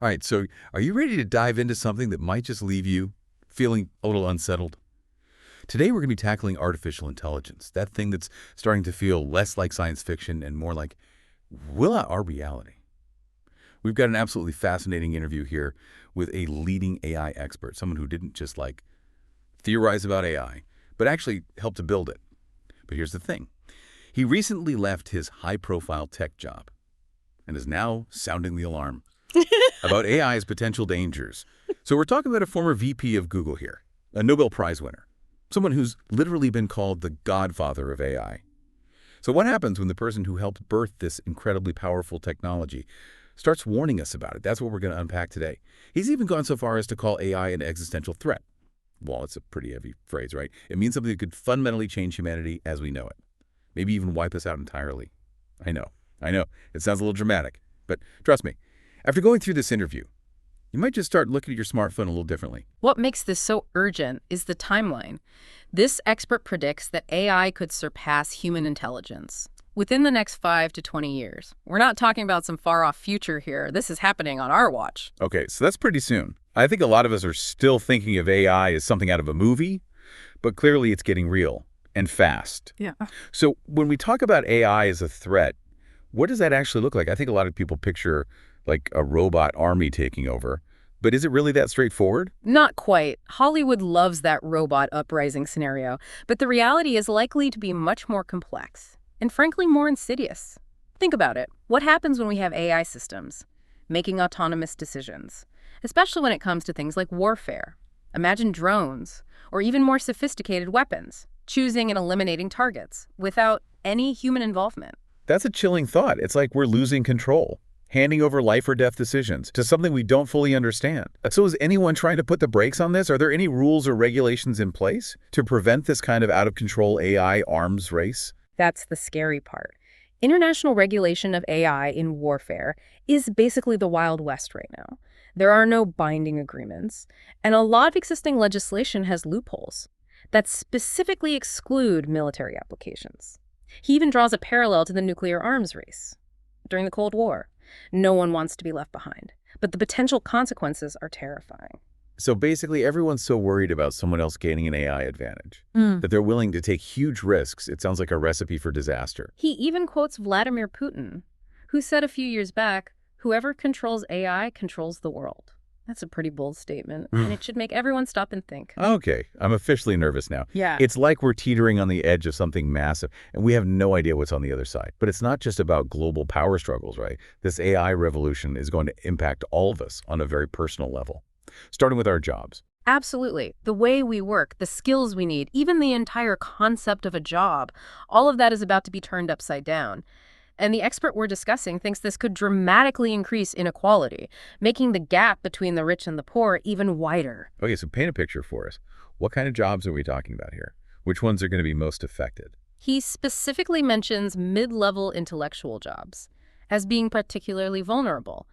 All right, so are you ready to dive into something that might just leave you feeling a little unsettled? Today we're going to be tackling artificial intelligence, that thing that's starting to feel less like science fiction and more like, will our reality? We've got an absolutely fascinating interview here with a leading AI expert, someone who didn't just theorize about AI, but actually helped to build it. But here's the thing. He recently left his high-profile tech job and is now sounding the alarm about AI's potential dangers. So we're talking about a former VP of Google here, a Nobel Prize winner, someone who's literally been called the godfather of AI. So what happens when the person who helped birth this incredibly powerful technology starts warning us about it? That's what we're going to unpack today. He's even gone so far as to call AI an existential threat. Well, it's a pretty heavy phrase, right? It means something that could fundamentally change humanity as we know it. Maybe even wipe us out entirely. I know. It sounds a little dramatic, but trust me, after going through this interview, you might just start looking at your smartphone a little differently. What makes this so urgent is the timeline. This expert predicts that AI could surpass human intelligence within the next 5 to 20 years. We're not talking about some far-off future here. This is happening on our watch. Okay, so that's pretty soon. I think a lot of us are still thinking of AI as something out of a movie, but clearly it's getting real and fast. Yeah. So when we talk about AI as a threat, what does that actually look like? I think a lot of people picture like a robot army taking over. But is it really that straightforward? Not quite. Hollywood loves that robot uprising scenario, but the reality is likely to be much more complex and frankly more insidious. Think about it. What happens when we have AI systems making autonomous decisions, especially when it comes to things like warfare? Imagine drones or even more sophisticated weapons, choosing and eliminating targets without any human involvement. That's a chilling thought. It's like we're losing control, handing over life or death decisions to something we don't fully understand. So is anyone trying to put the brakes on this? Are there any rules or regulations in place to prevent this kind of out-of-control AI arms race? That's the scary part. International regulation of AI in warfare is basically the Wild West right now. There are no binding agreements, and a lot of existing legislation has loopholes that specifically exclude military applications. He even draws a parallel to the nuclear arms race during the Cold War. No one wants to be left behind, but the potential consequences are terrifying. So basically, everyone's so worried about someone else gaining an AI advantage that they're willing to take huge risks. It sounds like a recipe for disaster. He even quotes Vladimir Putin, who said a few years back, "Whoever controls AI controls the world." That's a pretty bold statement, and it should make everyone stop and think. Okay, I'm officially nervous now. Yeah. It's like we're teetering on the edge of something massive, and we have no idea what's on the other side. But it's not just about global power struggles, right? This AI revolution is going to impact all of us on a very personal level, starting with our jobs. Absolutely. The way we work, the skills we need, even the entire concept of a job, all of that is about to be turned upside down. And the expert we're discussing thinks this could dramatically increase inequality, making the gap between the rich and the poor even wider. Okay, so paint a picture for us. What kind of jobs are we talking about here? Which ones are going to be most affected? He specifically mentions mid-level intellectual jobs as being particularly vulnerable.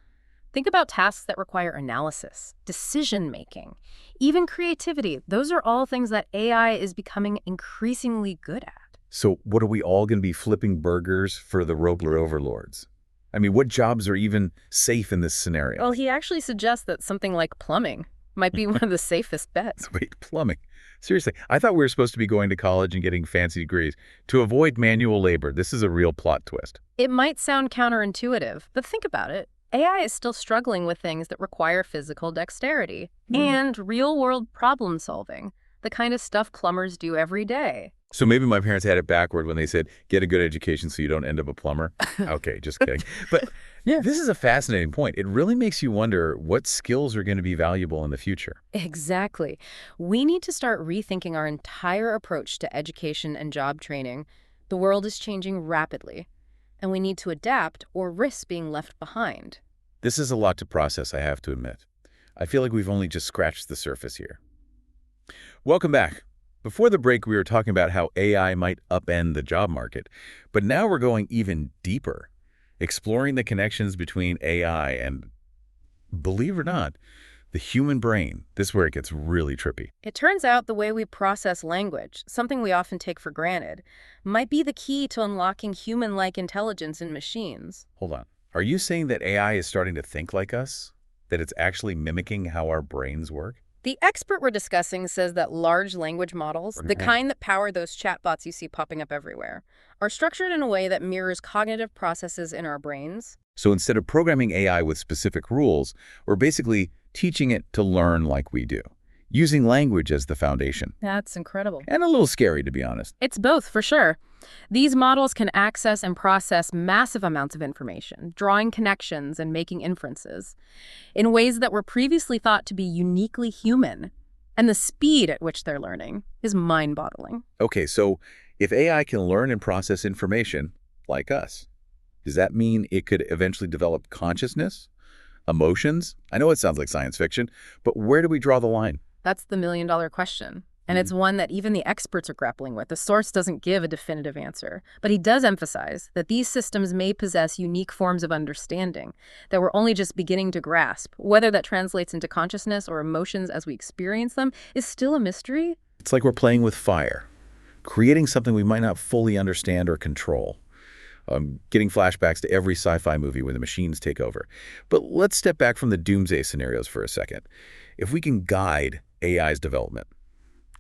Think about tasks that require analysis, decision-making, even creativity. Those are all things that AI is becoming increasingly good at. So what are we all going to be flipping burgers for the Robler overlords? I mean, what jobs are even safe in this scenario? Well, he actually suggests that something like plumbing might be one of the safest bets. Wait, plumbing? Seriously, I thought we were supposed to be going to college and getting fancy degrees to avoid manual labor. This is a real plot twist. It might sound counterintuitive, but think about it. AI is still struggling with things that require physical dexterity and real-world problem solving, the kind of stuff plumbers do every day. So maybe my parents had it backward when they said, get a good education so you don't end up a plumber. Okay, just kidding. But yeah, this is a fascinating point. It really makes you wonder what skills are going to be valuable in the future. Exactly. We need to start rethinking our entire approach to education and job training. The world is changing rapidly, and we need to adapt or risk being left behind. This is a lot to process, I have to admit. I feel like we've only just scratched the surface here. Welcome back. Before the break, we were talking about how AI might upend the job market, but now we're going even deeper, exploring the connections between AI and, believe it or not, the human brain. This is where it gets really trippy. It turns out the way we process language, something we often take for granted, might be the key to unlocking human-like intelligence in machines. Hold on. Are you saying that AI is starting to think like us? that it's actually mimicking how our brains work? The expert we're discussing says that large language models, the kind that power those chatbots you see popping up everywhere, are structured in a way that mirrors cognitive processes in our brains. So instead of programming AI with specific rules, we're basically teaching it to learn like we do, using language as the foundation. That's incredible. And a little scary, to be honest. It's both, for sure. These models can access and process massive amounts of information, drawing connections and making inferences in ways that were previously thought to be uniquely human. And the speed at which they're learning is mind-boggling. Okay, so if AI can learn and process information like us, does that mean it could eventually develop consciousness, emotions? I know it sounds like science fiction, but where do we draw the line? That's the million-dollar question. And it's one that even the experts are grappling with. The source doesn't give a definitive answer, but he does emphasize that these systems may possess unique forms of understanding that we're only just beginning to grasp. Whether that translates into consciousness or emotions as we experience them is still a mystery. It's like we're playing with fire, creating something we might not fully understand or control. Getting flashbacks to every sci-fi movie where the machines take over. But let's step back from the doomsday scenarios for a second. If we can guide AI's development,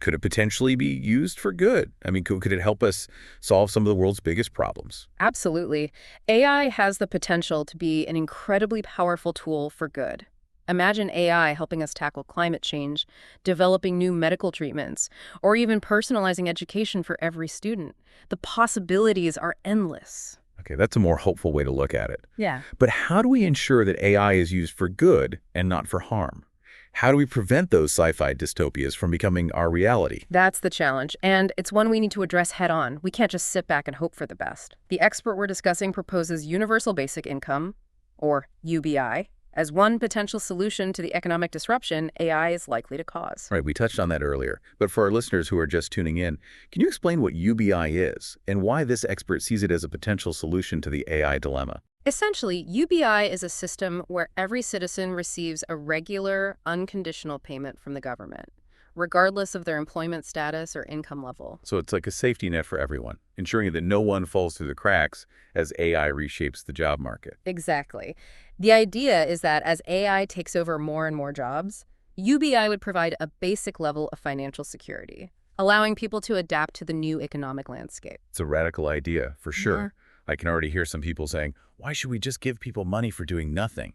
could it potentially be used for good? I mean, could it help us solve some of the world's biggest problems? Absolutely. AI has the potential to be an incredibly powerful tool for good. Imagine AI helping us tackle climate change, developing new medical treatments, or even personalizing education for every student. The possibilities are endless. Okay, that's a more hopeful way to look at it. Yeah. But how do we ensure that AI is used for good and not for harm? How do we prevent those sci-fi dystopias from becoming our reality? That's the challenge, and it's one we need to address head-on. We can't just sit back and hope for the best. The expert we're discussing proposes universal basic income, or UBI, as one potential solution to the economic disruption AI is likely to cause. Right, we touched on that earlier. But for our listeners who are just tuning in, can you explain what UBI is and why this expert sees it as a potential solution to the AI dilemma? Essentially, UBI is a system where every citizen receives a regular, unconditional payment from the government, regardless of their employment status or income level. So it's like a safety net for everyone, ensuring that no one falls through the cracks as AI reshapes the job market. Exactly. The idea is that as AI takes over more and more jobs, UBI would provide a basic level of financial security, allowing people to adapt to the new economic landscape. It's a radical idea, for sure. Yeah. I can already hear some people saying, why should we just give people money for doing nothing?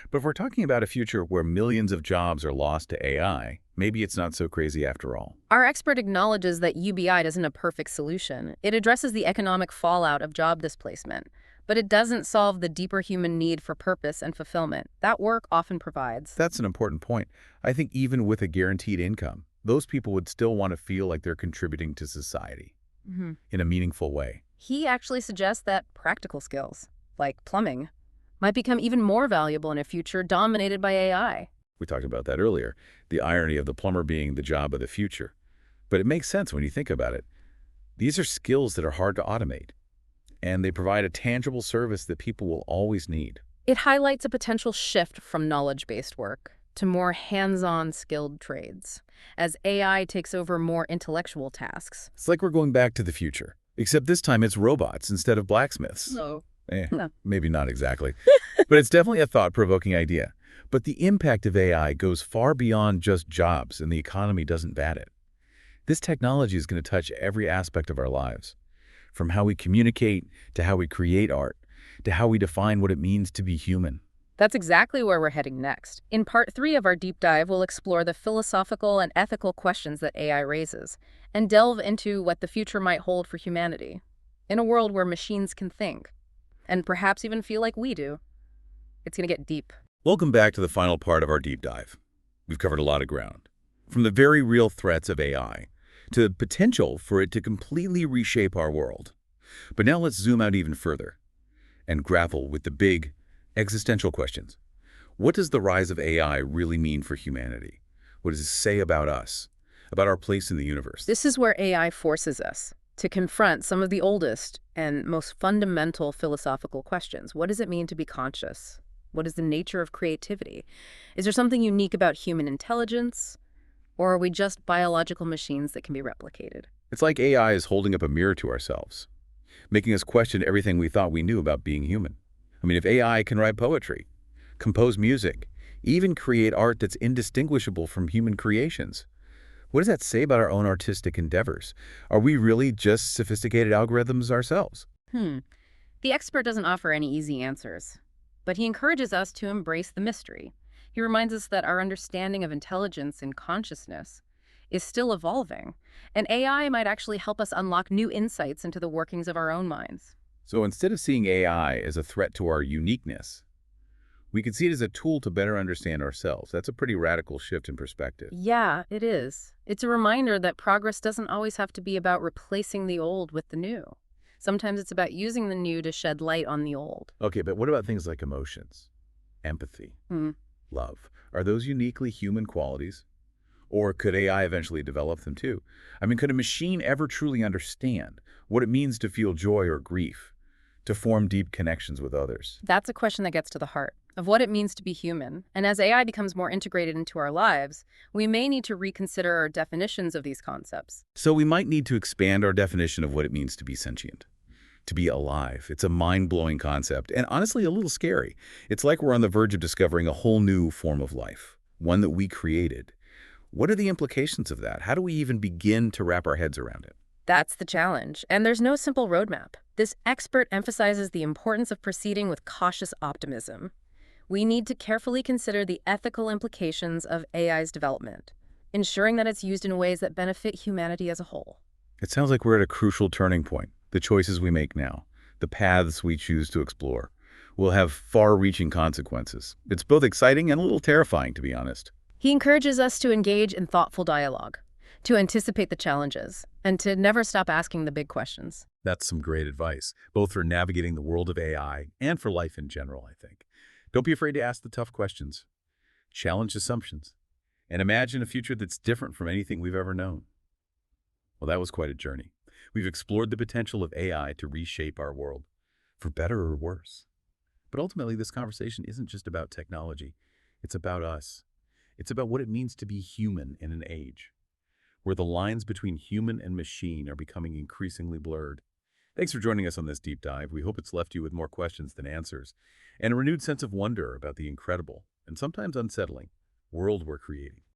But if we're talking about a future where millions of jobs are lost to AI, maybe it's not so crazy after all. Our expert acknowledges that UBI isn't a perfect solution. It addresses the economic fallout of job displacement, but it doesn't solve the deeper human need for purpose and fulfillment that work often provides. That's an important point. I think even with a guaranteed income, those people would still want to feel like they're contributing to society in a meaningful way. He actually suggests that practical skills, like plumbing, might become even more valuable in a future dominated by AI. We talked about that earlier, the irony of the plumber being the job of the future. But it makes sense when you think about it. These are skills that are hard to automate, and they provide a tangible service that people will always need. It highlights a potential shift from knowledge-based work to more hands-on skilled trades, as AI takes over more intellectual tasks. It's like we're going back to the future, except this time it's robots instead of blacksmiths. No. Maybe not exactly. But it's definitely a thought-provoking idea. But the impact of AI goes far beyond just jobs, and the economy doesn't bat it. This technology is going to touch every aspect of our lives, from how we communicate to how we create art, to how we define what it means to be human. That's exactly where we're heading next. In part 3 of our deep dive, we'll explore the philosophical and ethical questions that AI raises, and delve into what the future might hold for humanity, in a world where machines can think, and perhaps even feel like we do. It's going to get deep. Welcome back to the final part of our deep dive. We've covered a lot of ground, from the very real threats of AI to the potential for it to completely reshape our world. But now let's zoom out even further and grapple with the big, existential questions. What does the rise of AI really mean for humanity? What does it say about us, about our place in the universe? This is where AI forces us to confront some of the oldest and most fundamental philosophical questions. What does it mean to be conscious? What is the nature of creativity? Is there something unique about human intelligence? Or are we just biological machines that can be replicated? It's like AI is holding up a mirror to ourselves, making us question everything we thought we knew about being human. I mean, if AI can write poetry, compose music, even create art that's indistinguishable from human creations. What does that say about our own artistic endeavors? Are we really just sophisticated algorithms ourselves? Hmm. The expert doesn't offer any easy answers, but he encourages us to embrace the mystery. He reminds us that our understanding of intelligence and consciousness is still evolving, and AI might actually help us unlock new insights into the workings of our own minds. So instead of seeing AI as a threat to our uniqueness, we can see it as a tool to better understand ourselves. That's a pretty radical shift in perspective. Yeah, it is. It's a reminder that progress doesn't always have to be about replacing the old with the new. Sometimes it's about using the new to shed light on the old. Okay, but what about things like emotions, empathy, Hmm. love? Are those uniquely human qualities? Or could AI eventually develop them too? I mean, could a machine ever truly understand what it means to feel joy or grief, to form deep connections with others? That's a question that gets to the heart of what it means to be human. And as AI becomes more integrated into our lives, we may need to reconsider our definitions of these concepts. So we might need to expand our definition of what it means to be sentient, to be alive. It's a mind-blowing concept and honestly a little scary. It's like we're on the verge of discovering a whole new form of life, one that we created. What are the implications of that? How do we even begin to wrap our heads around it? That's the challenge, and there's no simple roadmap. This expert emphasizes the importance of proceeding with cautious optimism. We need to carefully consider the ethical implications of AI's development, ensuring that it's used in ways that benefit humanity as a whole. It sounds like we're at a crucial turning point. The choices we make now, the paths we choose to explore, will have far-reaching consequences. It's both exciting and a little terrifying, to be honest. He encourages us to engage in thoughtful dialogue, to anticipate the challenges, and to never stop asking the big questions. That's some great advice, both for navigating the world of AI and for life in general, I think. Don't be afraid to ask the tough questions, challenge assumptions, and imagine a future that's different from anything we've ever known. Well, that was quite a journey. We've explored the potential of AI to reshape our world, for better or worse. But ultimately, this conversation isn't just about technology. It's about us. It's about what it means to be human in an age where the lines between human and machine are becoming increasingly blurred. Thanks for joining us on this deep dive. We hope it's left you with more questions than answers, and a renewed sense of wonder about the incredible, and sometimes unsettling, world we're creating.